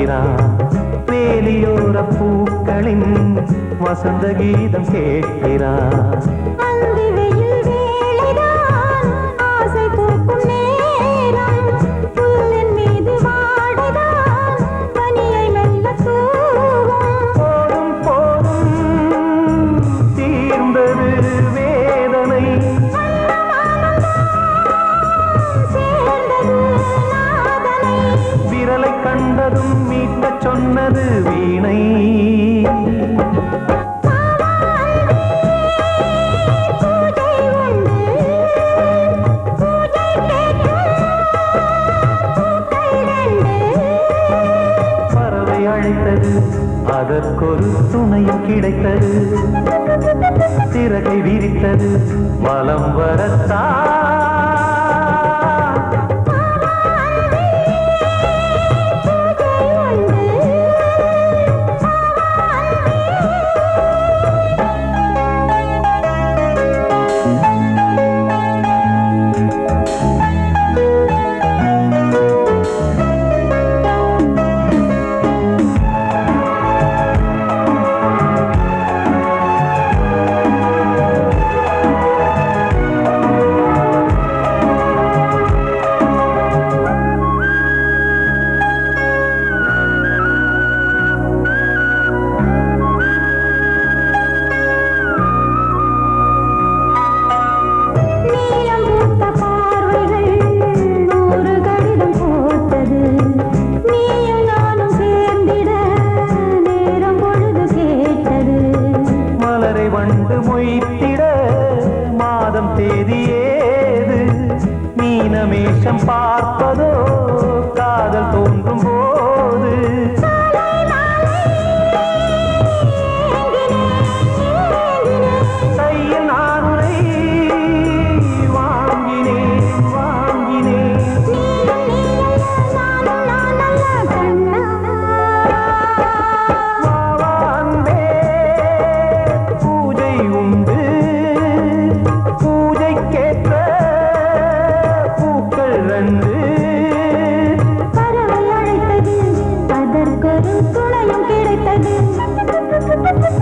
கேட்கிறான். வேலியோர பூக்களின் வசந்த கீதம் கேட்கிறான். கண்டதும் மீட்ட சொன்னது வீணை. பறவை அழைத்தது, அதற்கொரு துணையும் கிடைத்தது. சிறகை விரித்தது, வலம் வரத்தா. வண்டு மொய்த்திட மாதம் தேதியேது. மீனமேஷம் பார்ப்பதோ காதல் தோன்றும் போது. கையில் நானுரை வாங்கினேன் வாங்கினேன்.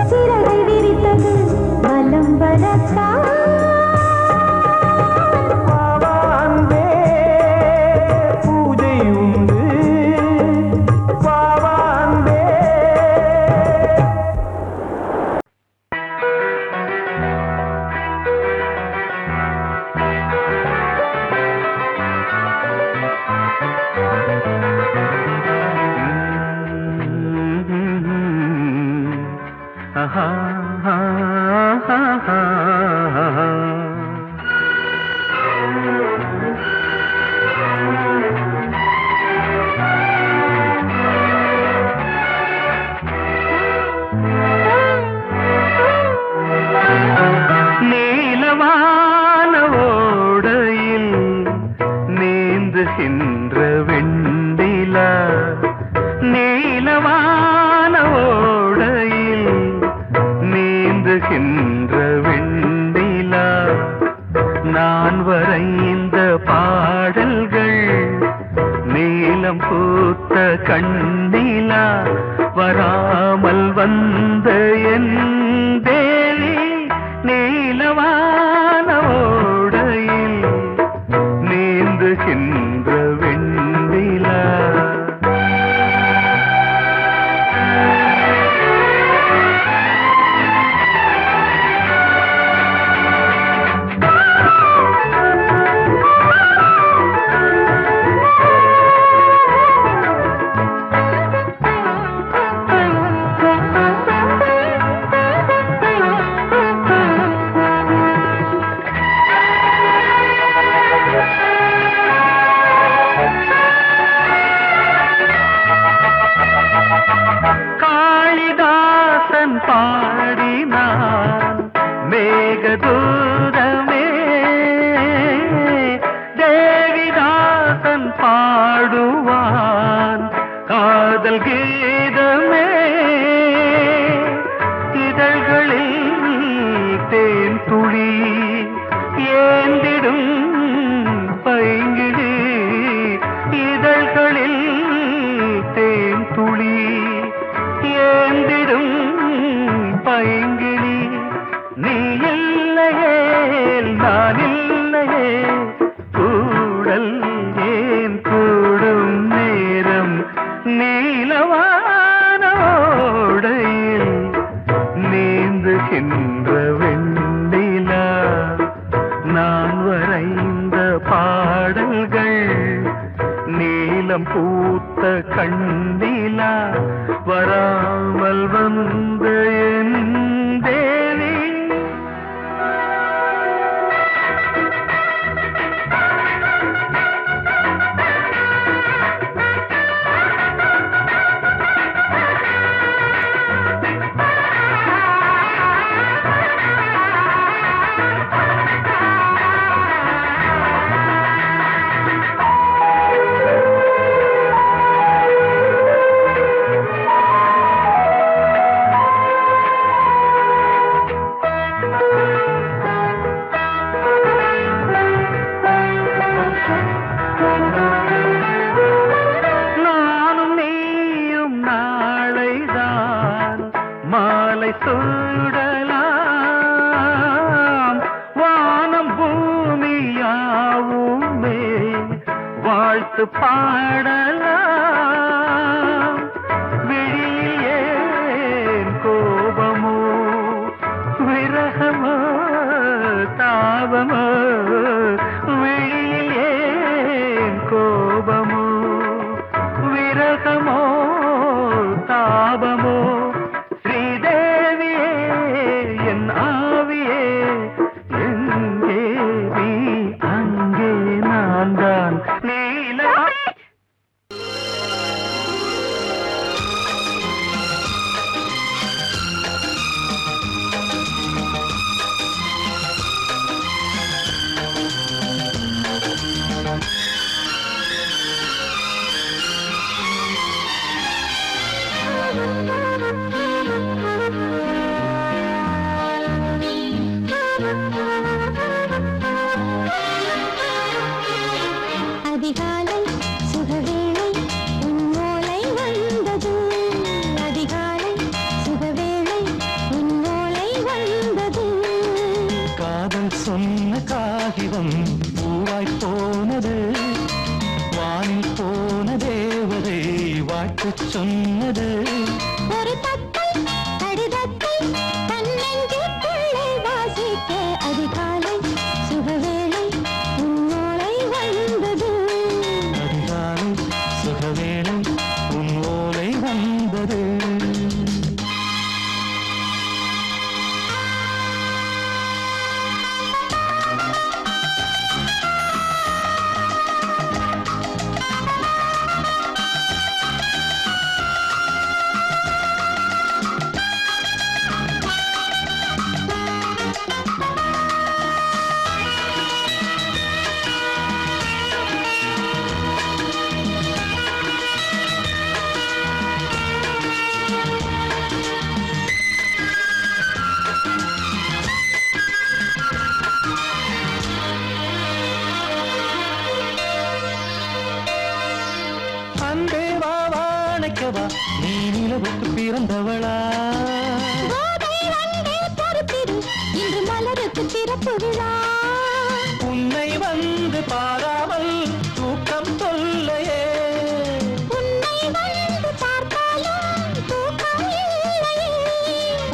சிறகை விரித்தது, வலம் வரத்தா. பூஜை உண்டு பாவாந்தே. நீலவான ஓடையில் நீந்துகின்ற வெண்டிலா. நீலவான ஓடையில் பைங்கிளி நீ இல்லையே நான் இல்லையே கூடல் ஏன் கூடும் நேரம் நீலவானோடையில் நீந்துகின்ற வெண்ணிலா நான் வரைந்த பாடல்கள் நீலம் பூத்த கண்ணிலா வராமல் வந்த என் தேவி மாலை சூடலாம் வானம் பூமியாவுமே வாழ்த்து பாடலாம் விழியில் ஏன் கோபமோ விரகமோ தாபமோ விழியில் ஏன் கோபமோ விரகமோ தாபமோ அதிகாலை சுகவேளை உன்னோலை வந்தது அதிகாலை சுகவேளை உன்னோலை வந்தது காதல் சொன்ன காகிதம் பூவாய் போனது வானில் போன தேவதை வாழ்த்து சொன்னது ஒரு தத்தை கடிதத்தை தன்னெஞ்சுக்குள்ளே வாசிக்க அதிகாலை சுகவேளை உன்னோலை வந்தது அதிகாலை சுகவேளை உன் ஓலை வந்தது அன்பே வா வாழைக்கவா நீ நிலவுக்கு பிறந்தவளா கோதை வந்தே பொறுத்திரு இன்று மலருக்கு திறப்பு விழா உன்னை வந்து பாராமல் தூக்கம் சொல்லையே உன்னை வந்து பார்த்தாலும் தூக்கம் இல்லையே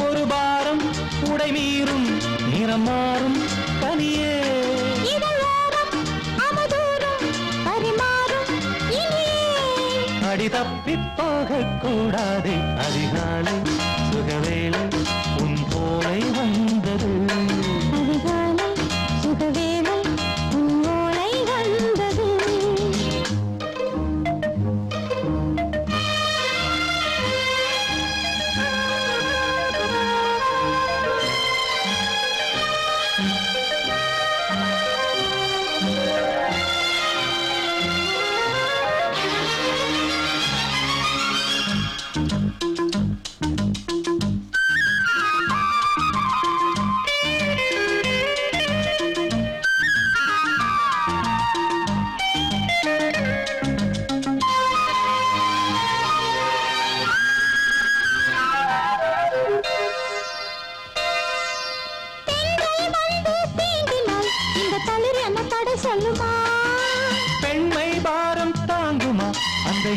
ஒரு பாரம் உடை மீறும் நிறம் மாறும் தனியே இதழோரம் அவதூறும் பரிமாறும் இனியே அடி தப்பி போகக் கூடாதே அதிகாலை சுகவேளை உன் போலை வந்தது அதிகாலை சுகவேளை உன்னோலை வந்தது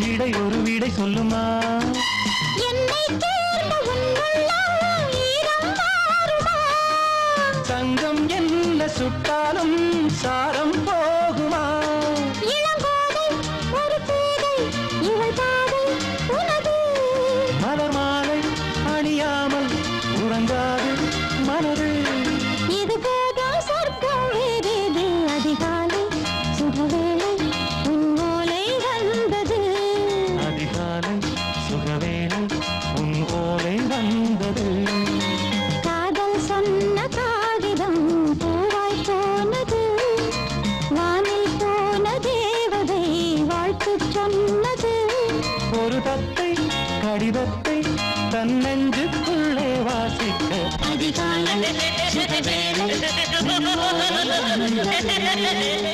இடை ஒரு விடை சொல்லுமா என்னை தேர்ந்த உன்னுள்ளம் ஈரம் மாறுமா தங்கம் என்ன சுட்டாலும் சாரம் போகுமா இளங்கோதை ஒரு பேதை இவள் பாதை உனது மலர் மாலை அணியாமல் உறங்காது மனது இது போதும் சொர்க்கம் வேறேது அதிகாலை சுகவேளை உன் ஓலை வந்தது அதிகாலை சுகவேளை உன் ஓலை வந்தது காதல் சொன்ன காகிதம் பூவாய் போனது வானில் போன தேவதை வாழ்த்து சொன்னது ஒரு தத்தை கடிதத்தை தன் நெஞ்சுக்குள்ளே வாசிக்க அதிகாலை சுகவேளை உன் ஓலை வந்தது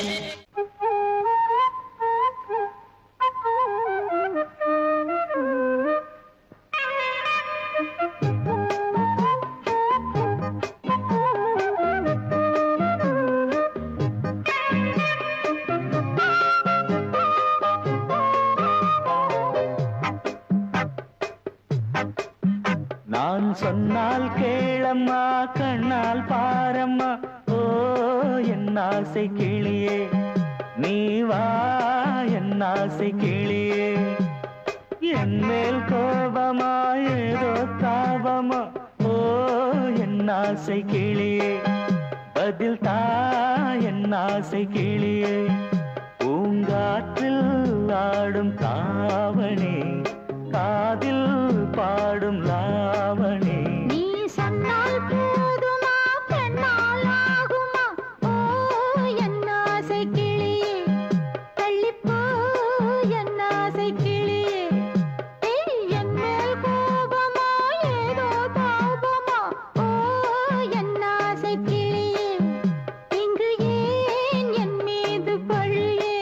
நான் சொன்னால் கேளம்மா கண்ணால் பாரம்மா ஓ என் ஆசை கிளியே நீ வா என் ஆசை கிளியே என் மேல் கோபமா ஏதோ தாபமா ஓ என் ஆசை கிளியே பதில் தா என் ஆசை கிளியே பூங்காற்றில் ஆடும் தாவணி காதில் பாடும் லாவணி நீ சொன்னால் போதுமா பெண்ணால் ஆகுமா ஓ என் ஆசை கிளியே தள்ளிப்போ என் ஆசை கிளியே ஏய் என் மேல் கோபமா ஏதோ தாபமா ஓ என் ஆசை கிளியே இங்கு ஏன் என் மீது பழியே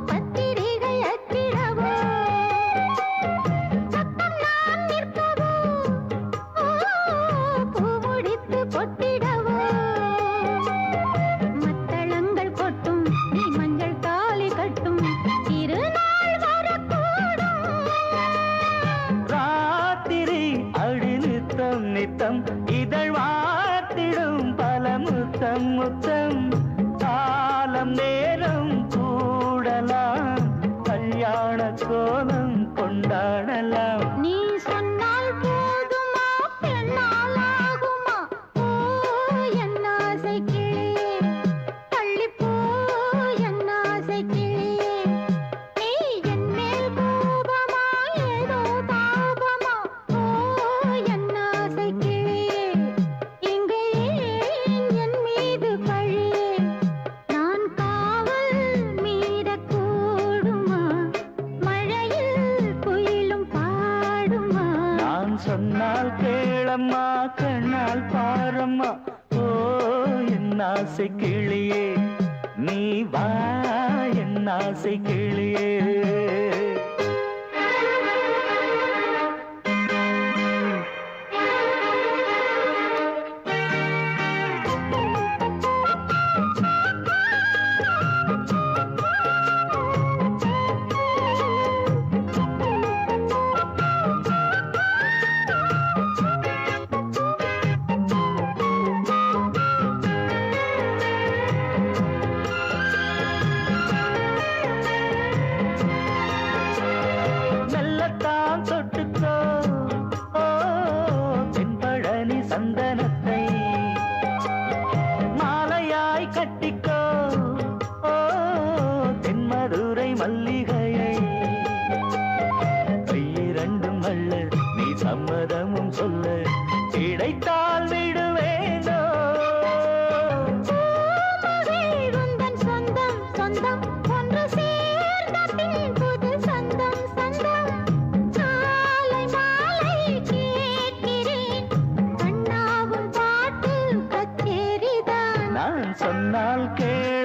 பத்திரிகை அச்சிடவோ சத்தம் நான் நிற்கவோ பூ முடித்து பொட்டிடவோ மத்தளங்கள் கொட்டும் நீ மஞ்சள் தாலி கட்டும் திருநாள் வரக்கூடும் ராத்திரி அடி நித்தம் நித்தம் இதழ் வாத்திடும் பல முத்தம் முத்தம் காலம் நேரம் கூடலாம் கல்யாண கோலம் கொண்டாடலாம் நீ சொன்னால் போதுமா பெண்ணால் ஆகுமா ஓ என் ஆசை கிளியே தள்ளிப்போ என் ஆசை கிளியே நீ என் மேல் கோபமா ஏதோ தாபமா ஓ என் ஆசை கிளியே இங்கே ஏன் என் மீது பழியே நான் காவல் மீறக்கூடுமா மழையில் குயிலும் பாடுமா நான் சொன்னால் கேளம்மா கண்ணால் பாரம்மா ஓ என் ஆசை கிளியே நீ வா என் ஆசை கிளியே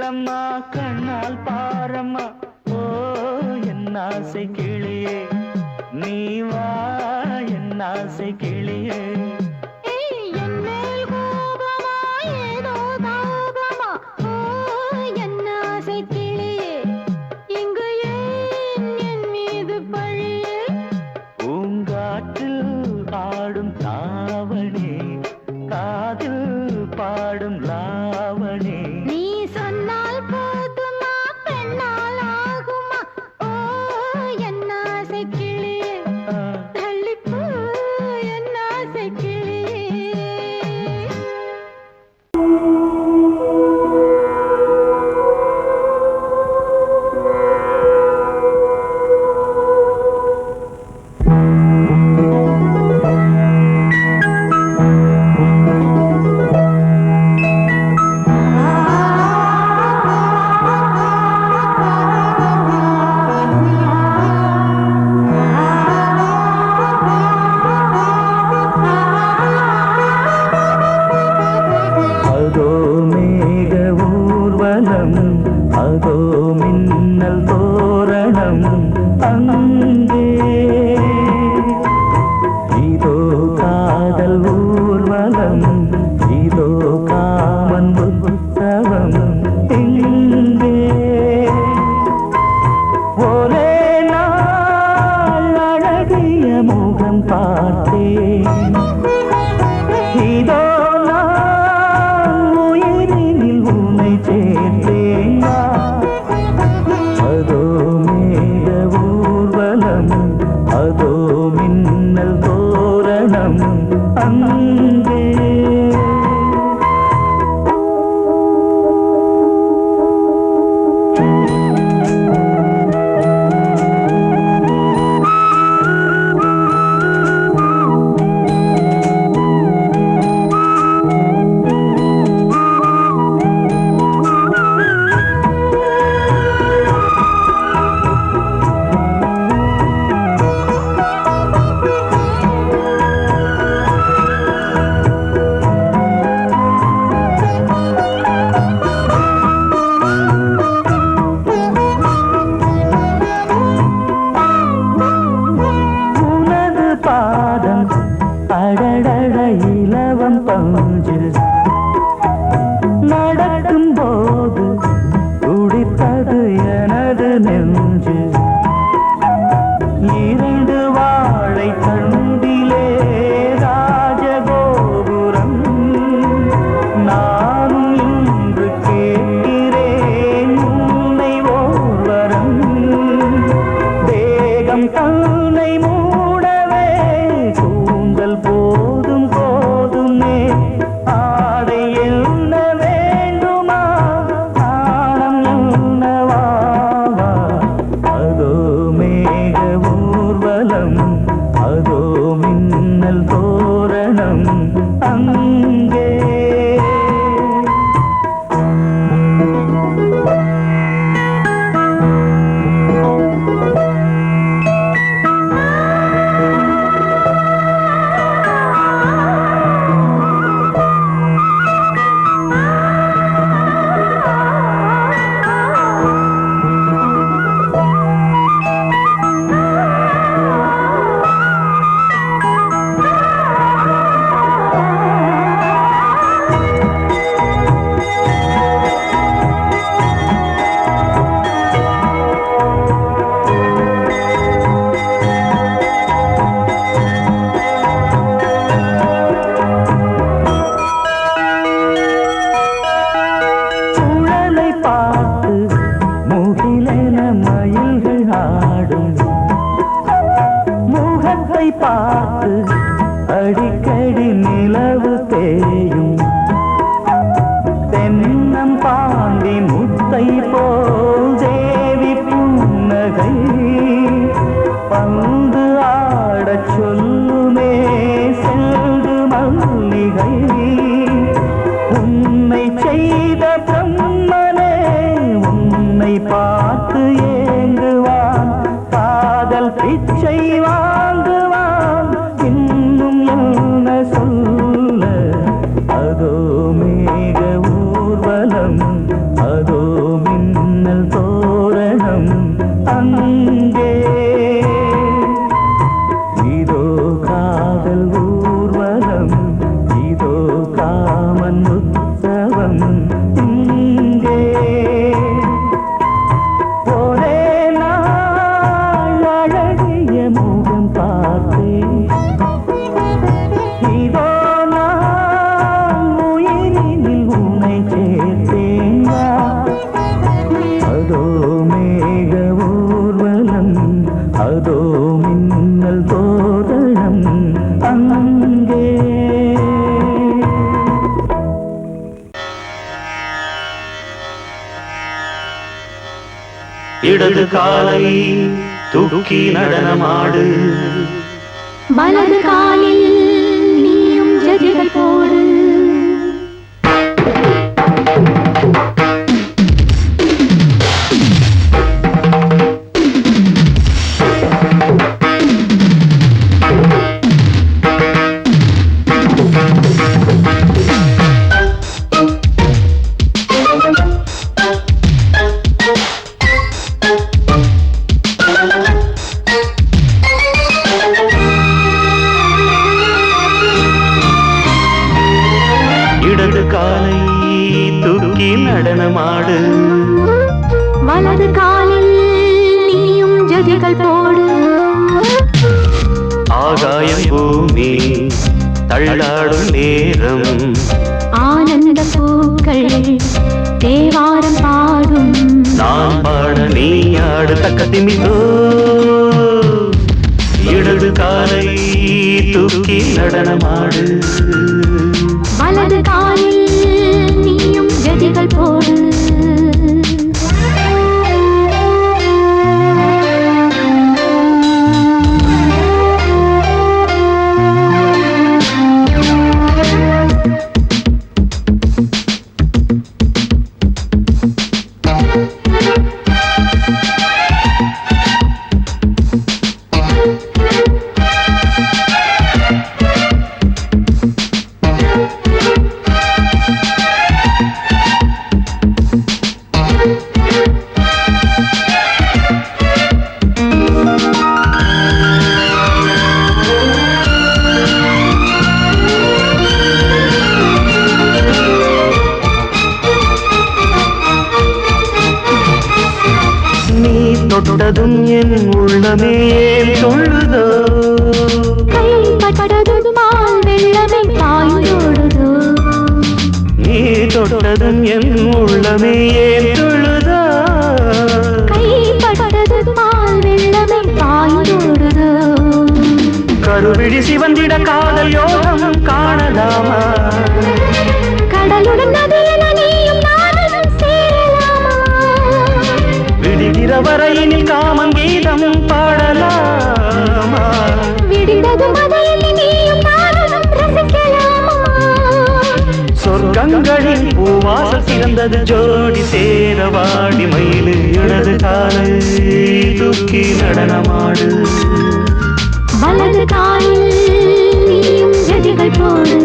கேளம்மா கண்ணால் பாரம்மா ஓ என் ஆசை கிளியே நீ வா என் ஆசை கிளியே ஆடும் தாவணி காதில் பாடும் லாவணி நீ சொன்னால் போதுமா பெண்ணால் ஆகுமா ஓ என் ஆசை கிளியே தள்ளிப்போ என் ஆசை கிளியே அதோ மின்னல் தோரணம் அங்கே இதோ காதல் ஊர்வலம் இதோ காமன் உற்சவம் இங்கே ஒரே நாள் அழகிய முகம் பார்த்தேன் இதோ நான் உயிரினில் உன்னை சேர்த்தேன் அதோ மேக ஊர்வலம் அதோ மின்னல் தோரணம் அங்கே அடடட இலவம் பஞ்சு நடக்கும் போது துடித்தது எனது நெஞ்சு இரண்டு வாழை தண்டிலே ராஜகோபுரம் நானும் இன்று கேட்கிறேன் உன்னை ஓர்வரம் தேகம் தன்னை மூடவே கூந்தல் போதும் போதுமே ஆடை என்ன வேண்டுமா ஆடம் என்னவா அதோ மேக ஊர்வலம் அதோ மின்னல் தோரணம் அங்கே பார்த்து அடிக்கடி நிலவு தேயும் தென்னம் பாண்டி முத்தை போல் தேவி புன்னகை பந்து ஆடச் சொல்லுமே செல்து மல்லிகை உன்னை செய்த பிரம்மனே உன்னை பார்த்து ஏங்குவான் காதல் பிச்சை வாங்குவான் இன்னும் என்ன சொல்ல இடது காலை தூக்கி நடனமாடு வலது காலில் நீயும் ஜதிகள் போடு இடது காலை தூக்கி நடனமாடு வலது காலில் நீயும் ஜதிகள் போடு ஆகாயம் பூமி தள்ளாடும் நேரம் ஆனந்த பூக்கள் தேவாரம் பாடும் நான் பாட நீ ஆடு தக்க திமிதோ இடது காலை தூக்கி நடனமாடு வலது காலில் நீயும் ஜதிகள் போடு தொட்டதும் என் உள்ளமே சொல்லுதோ கைப்பட்டதும் மால் வெள்ளமே பாயோடுதோ நீ தொட்டதும் என் உள்ளமே சொல்லுதோ கைப்பட்டதும் மால் வெள்ளமே பாயோடுதோ கருவிழி சிவந்திட காதல் யோகம் காணலாமா கடலுடன் நதியில நீயும் நானும் சேரலாமா விடுகிற வரையினில் காமம் கீதம் பாடலாமா விடிந்தது மதையில் நீயும் நானும் ரசிக்கலாமா சொர்க்கங்களில் பூவாசல் சிறந்தது ஜோடி சேரவாடி மயிலு இடது காலை தூக்கி நடனமாடு வலது காலில் நீயும் ஜதிகள் போடு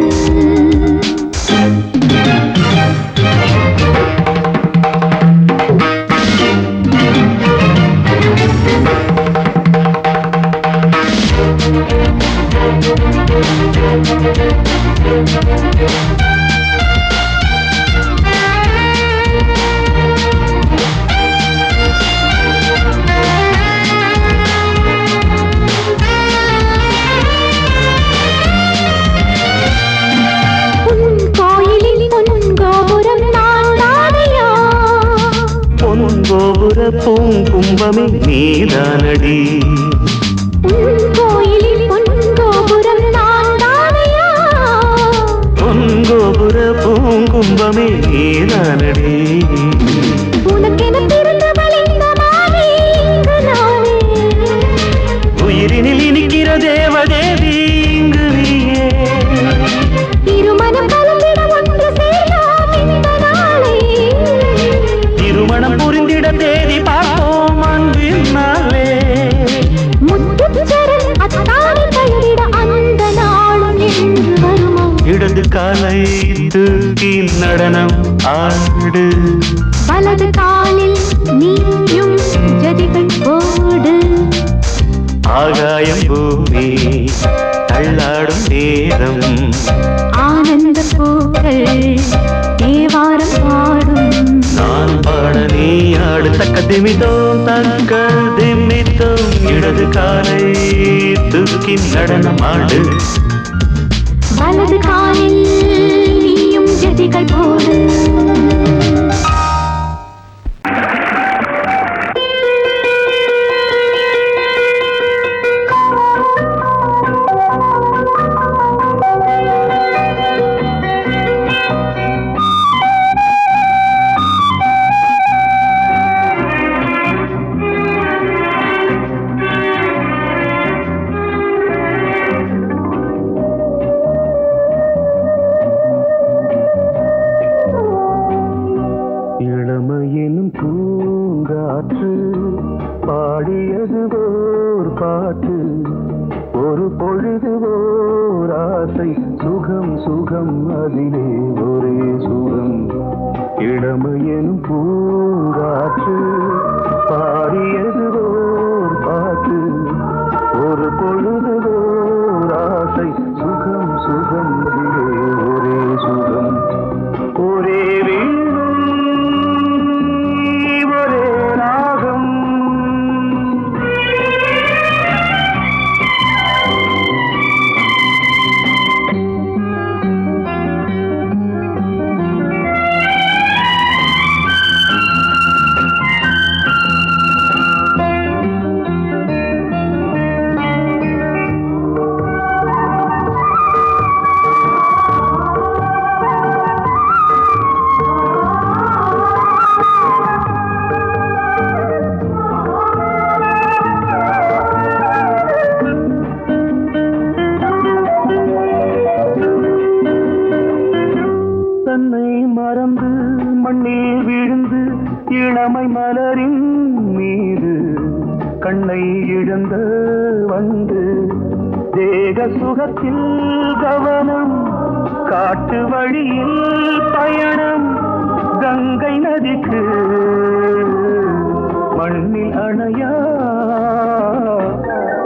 கோபுர பூங்கும்பமே நீதானடி கோயிலில் பொன்கோபுரம் நான் தானையா பொன்கோபுர பூங்கும்பமே நீதானடி உனக்கென பிறந்தவள் இந்த மாலை இங்கு நானே உயிரினில் இனிக்கிற தேவதேவி இங்கு நீயே திருமணம் கலந்திட ஒன்று சேரலாம் இந்த நாளே திருமணம் புரிந்திட தேதி பார்ப்போம் அன்பின் நாளே முத்துச்சரன் அத்தானை பெயரிட அந்த நாளும் என்று வருமோ இடது காலை தூக்கி நடனம் ஆடு வலது காலில் நீயும் ஜதிகள் போடு ஆகாயம் பூமி தள்ளாடும் நேரம் ஆனந்த பூக்கள் தேவாரம் பாடும் நான் பாட நீ ஆடு தக்க திமிதோம் தக்க திமிதோம் இடது காலை தூக்கி நடனம் ஆடு வலது காலில் நீயும் ஜதிகள் போடு அதிலே ஒரே சுகம் இளமையெனும் பூங்காற்று பாடியது ஓர் பாட்டு ஒரு பொழுது ஓர் ஆசை சுகம் சுகம் அதிலே ஒரே சுகம் ஒரே வீணை ஒரே ராகம் தன்னை மறந்து மண்ணில் விழுந்து இளமை மலரின் மீது கண்ணை இழந்த வந்து தேக சுகத்தில் கவனம் காட்டு வழியில் பயணம் கங்கை நதிக்கு மண்ணில் அணையா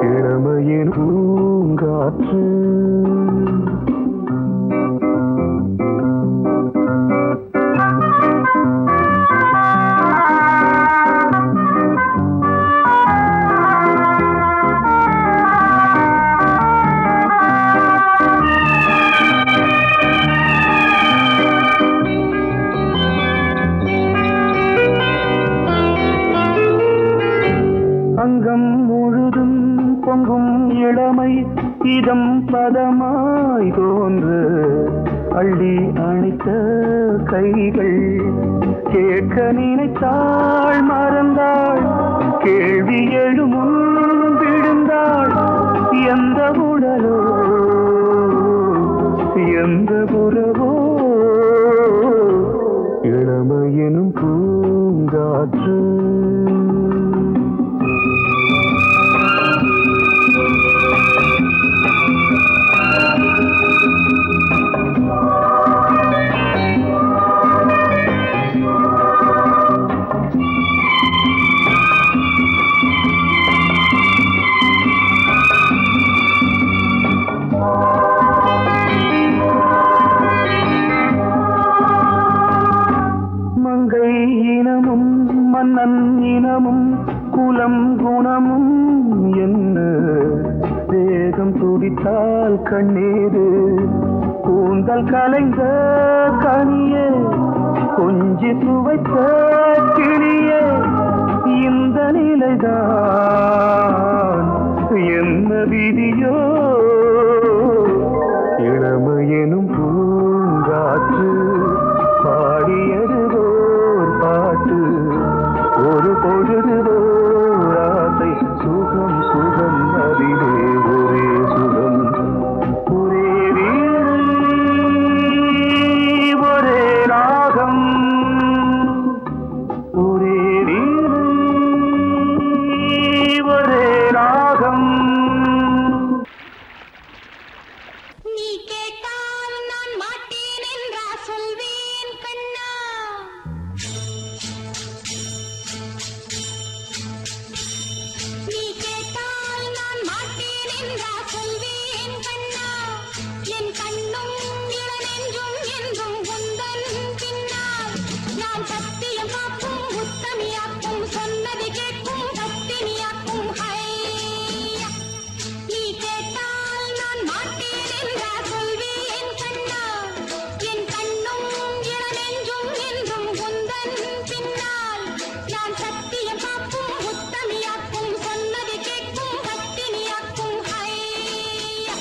இளமையின் பூங்காற்று அங்கம் முழுதும் பொங்கும் இளமை இதம் பதமாய் தோன்று அள்ளி அணைத்த கைகள் கேட்க நினைத்தாள் மறந்தாள் கேள்வி எழுமுன் விழுந்தாள் எந்த உடலோ எந்த புறவோ இளமையெனும் பூங்காற்று மங்கை இனமும் மன்னன் இனமும் குலம் குணமும் என்ன தேகம் துடித்தால் கண்ணீரு கூந்தல் கலைந்த கனியே கொஞ்சி சுவைத்த கிளியே இந்த நிலைதான் என்ன விதியோ இளமையெனும் பூங்காற்று பாடியது ஓர் பாட்டு ஒரு பொழுது ஓர் ஆசை சுகம் சுகம் அதிலே ஒரே சுகம் ஒரே வீணை ஒரே ராகம் ஒரே வீணை ஒரே ராகம் நீ கேட்டால் நான் மாட்டேன் என்றா சொல்வேன் கண்ணா நீ கேட்டால் நான் மாட்டேன் என்றா சொல்வேன் கண்ணா என் கண்ணும் இளநெஞ்சும் என்றும் உந்தன் பின்னால் நான் சத்தியம் காக்கும் உத்தமியாக்கும் சொன்னது கேட்கும் பத்தினியாக்கும் ஹையா நீ கேட்டால் நான் மாட்டேன் என்றா சொல்வேன் கண்ணா என் கண்ணும் இளநெஞ்சும் என்றும் உந்தன் பின்னால் நான் சத்தியம் காக்கும் உத்தமியாக்கும் சொன்னது கேட்கும் பத்தினியாக்கும் ஹையா